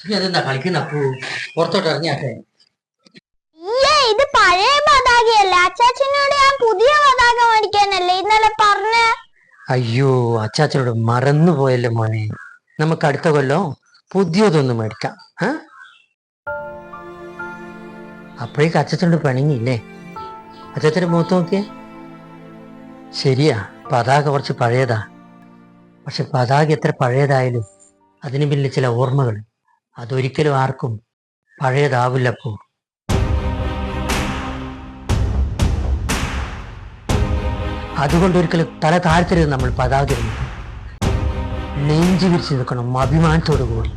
നീ അതെന്താ കളിക്കുന്ന അപ്പു? പുറത്തോട്ട് ഇറങ്ങിയാട്ടെ. ഇത് പഴയ പതാകയല്ല. അച്ചാച്ചനോട് ഞാൻ പുതിയ പതാക മേടിക്കാനല്ലേ ഇന്നലെ പറഞ്ഞ. അയ്യോ, അച്ചാച്ചനോട് മറന്നു പോയല്ലോ മോനെ. നമുക്ക് അടുത്ത കൊല്ലം പുതിയതൊന്നും മേടിക്കാം. അപ്പോഴേക്ക് അച്ചാച്ചനോട് പണിങ്ങിയില്ലേ? അച്ചാച്ചന്റെ മുഖത്ത് നോക്കിയേ. ശരിയാ, പതാക കുറച്ച് പഴയതാ. പക്ഷെ പതാക എത്ര പഴയതായാലും അതിന് പിന്നിൽ ചില ഓർമ്മകൾ, അതൊരിക്കലും ആർക്കും പഴയതാവില്ലപ്പോ. അതുകൊണ്ട് ഒരിക്കലും തല താഴ്ത്തരുത് നമ്മൾ പതാക. നെഞ്ചു വിരിച്ച് നിൽക്കണം അഭിമാനത്തോടു കൂടി.